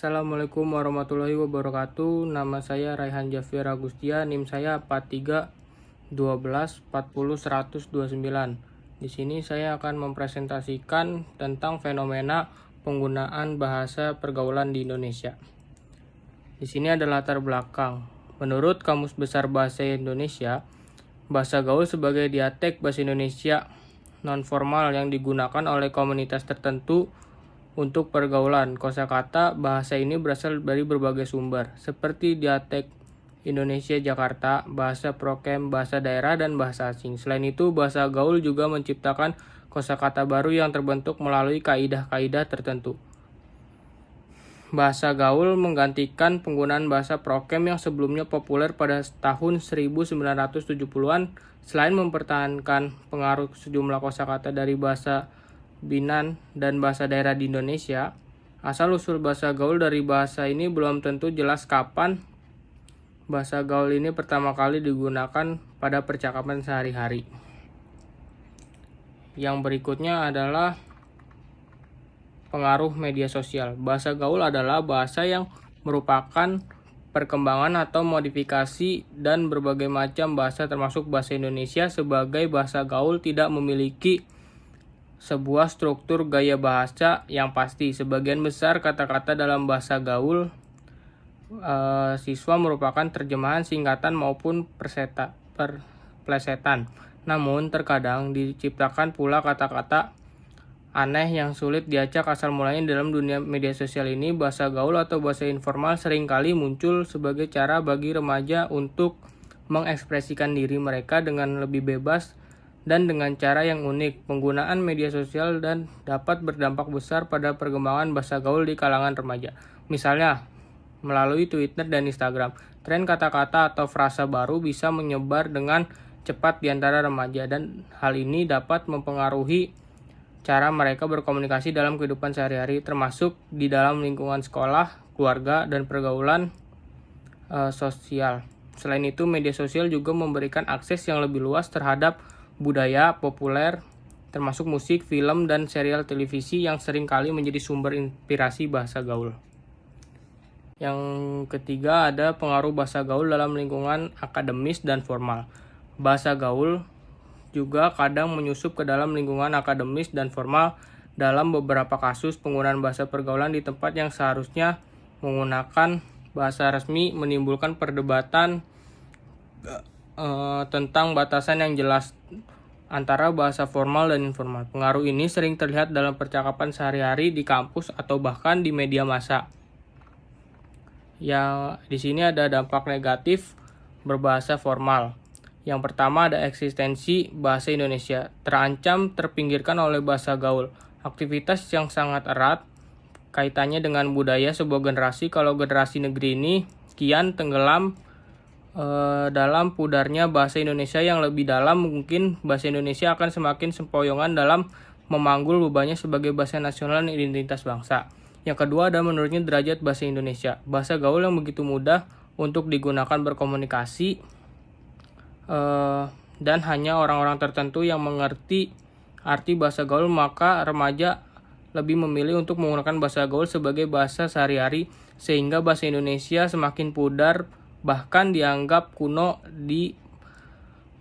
Assalamualaikum warahmatullahi wabarakatuh. Nama saya Raihan Jafir Agustia, NIM saya 4312400129. Di sini saya akan mempresentasikan tentang fenomena penggunaan bahasa pergaulan di Indonesia. Di sini ada latar belakang. Menurut Kamus Besar Bahasa Indonesia, bahasa gaul sebagai dialek bahasa Indonesia non-formal yang digunakan oleh komunitas tertentu untuk pergaulan. Kosakata bahasa ini berasal dari berbagai sumber, seperti dialek Indonesia Jakarta, bahasa Prokem, bahasa daerah, dan bahasa asing. Selain itu, bahasa gaul juga menciptakan kosakata baru yang terbentuk melalui kaidah-kaidah tertentu. Bahasa gaul menggantikan penggunaan bahasa Prokem yang sebelumnya populer pada tahun 1970-an. Selain mempertahankan pengaruh sejumlah kosakata dari bahasa Binan dan bahasa daerah di Indonesia, asal-usul bahasa gaul dari bahasa ini belum tentu jelas kapan bahasa gaul ini pertama kali digunakan pada percakapan sehari-hari. Yang berikutnya adalah pengaruh media sosial. Bahasa gaul adalah bahasa yang merupakan perkembangan atau modifikasi dan berbagai macam bahasa termasuk bahasa Indonesia sebagai bahasa gaul tidak memiliki sebuah struktur gaya bahasa yang pasti. Sebagian besar kata-kata dalam bahasa gaul siswa merupakan terjemahan singkatan maupun plesetan. Namun terkadang diciptakan pula kata-kata aneh yang sulit diacak asal mulanya. Dalam dunia media sosial ini, bahasa gaul atau bahasa informal seringkali muncul sebagai cara bagi remaja untuk mengekspresikan diri mereka dengan lebih bebas dan dengan cara yang unik. Penggunaan media sosial dan dapat berdampak besar pada perkembangan bahasa gaul di kalangan remaja. Misalnya, melalui Twitter dan Instagram, tren kata-kata atau frasa baru bisa menyebar dengan cepat di antara remaja, dan hal ini dapat mempengaruhi cara mereka berkomunikasi dalam kehidupan sehari-hari, termasuk di dalam lingkungan sekolah, keluarga, dan pergaulan sosial. Selain itu, media sosial juga memberikan akses yang lebih luas terhadap budaya populer, termasuk musik, film, dan serial televisi yang seringkali menjadi sumber inspirasi bahasa gaul. Yang ketiga ada pengaruh bahasa gaul dalam lingkungan akademis dan formal. Bahasa gaul juga kadang menyusup ke dalam lingkungan akademis dan formal. Dalam beberapa kasus, penggunaan bahasa pergaulan di tempat yang seharusnya menggunakan bahasa resmi menimbulkan perdebatan tentang batasan yang jelas antara bahasa formal dan informal. Pengaruh ini sering terlihat dalam percakapan sehari-hari di kampus atau bahkan di media massa. Yang di sini ada dampak negatif berbahasa formal. Yang pertama ada eksistensi bahasa Indonesia terancam terpinggirkan oleh bahasa gaul. Aktivitas yang sangat erat kaitannya dengan budaya sebuah generasi. Kalau generasi negeri ini kian tenggelam dalam pudarnya bahasa Indonesia yang lebih dalam, mungkin bahasa Indonesia akan semakin sempoyongan dalam memanggul bebannya sebagai bahasa nasional dan identitas bangsa. Yang kedua ada menurutnya derajat bahasa Indonesia. Bahasa gaul yang begitu mudah untuk digunakan berkomunikasi dan hanya orang-orang tertentu yang mengerti arti bahasa gaul, maka remaja lebih memilih untuk menggunakan bahasa gaul sebagai bahasa sehari-hari, sehingga bahasa Indonesia semakin pudar, bahkan dianggap kuno di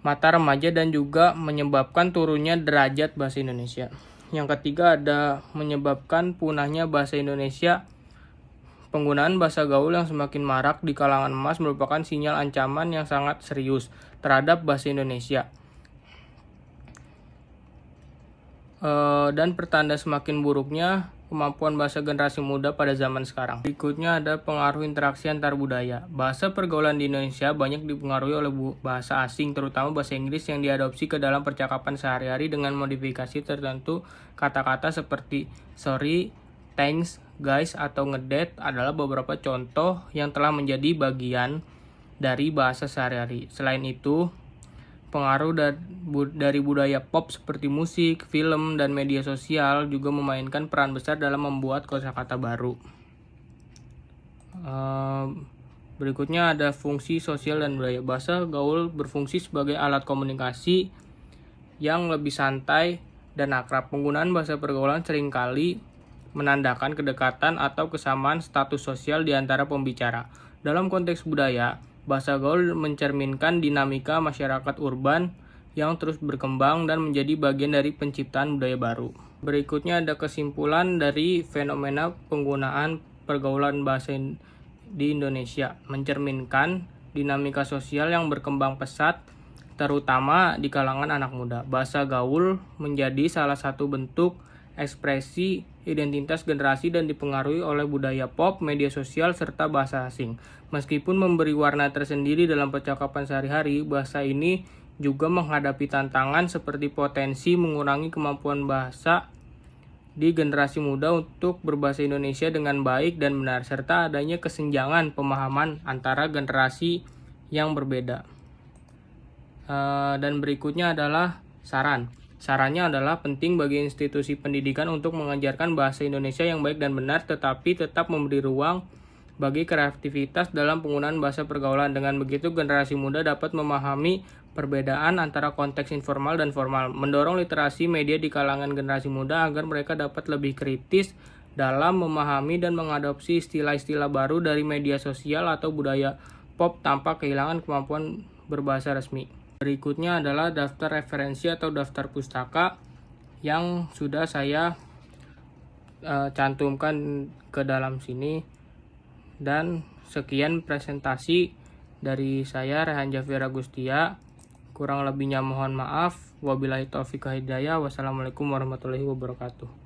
mata remaja dan juga menyebabkan turunnya derajat bahasa Indonesia. Yang ketiga ada menyebabkan punahnya bahasa Indonesia. Penggunaan bahasa gaul yang semakin marak di kalangan emas merupakan sinyal ancaman yang sangat serius terhadap bahasa Indonesia. Dan pertanda semakin buruknya kemampuan bahasa generasi muda pada zaman sekarang. Berikutnya ada pengaruh interaksi antar budaya. Bahasa pergaulan di Indonesia banyak dipengaruhi oleh bahasa asing, terutama bahasa Inggris yang diadopsi ke dalam percakapan sehari-hari dengan modifikasi tertentu. Kata-kata seperti sorry, thanks, guys, atau ngedate adalah beberapa contoh yang telah menjadi bagian dari bahasa sehari-hari. Selain itu, pengaruh dari budaya pop seperti musik, film, dan media sosial juga memainkan peran besar dalam membuat kosakata baru. Berikutnya ada fungsi sosial dan budaya. Bahasa gaul berfungsi sebagai alat komunikasi yang lebih santai dan akrab. Penggunaan bahasa pergaulan seringkali menandakan kedekatan atau kesamaan status sosial di antara pembicara. Dalam konteks budaya, bahasa gaul mencerminkan dinamika masyarakat urban yang terus berkembang dan menjadi bagian dari penciptaan budaya baru. Berikutnya ada kesimpulan dari fenomena penggunaan pergaulan bahasa di Indonesia, mencerminkan dinamika sosial yang berkembang pesat, terutama di kalangan anak muda. Bahasa gaul menjadi salah satu bentuk ekspresi identitas generasi dan dipengaruhi oleh budaya pop, media sosial, serta bahasa asing. Meskipun memberi warna tersendiri dalam percakapan sehari-hari, bahasa ini juga menghadapi tantangan seperti potensi mengurangi kemampuan bahasa di generasi muda untuk berbahasa Indonesia dengan baik dan benar, serta adanya kesenjangan pemahaman antara generasi yang berbeda. Dan berikutnya adalah saran. Sarannya adalah penting bagi institusi pendidikan untuk mengajarkan bahasa Indonesia yang baik dan benar, tetapi tetap memberi ruang bagi kreativitas dalam penggunaan bahasa pergaulan. Dengan begitu, generasi muda dapat memahami perbedaan antara konteks informal dan formal, mendorong literasi media di kalangan generasi muda agar mereka dapat lebih kritis dalam memahami dan mengadopsi istilah-istilah baru dari media sosial atau budaya pop tanpa kehilangan kemampuan berbahasa resmi. Berikutnya adalah daftar referensi atau daftar pustaka yang sudah saya cantumkan ke dalam sini. Dan sekian presentasi dari saya, Rehan Jafir Agustia. Kurang lebihnya mohon maaf. Wabillahi taufiq wal hidayah. Wassalamualaikum warahmatullahi wabarakatuh.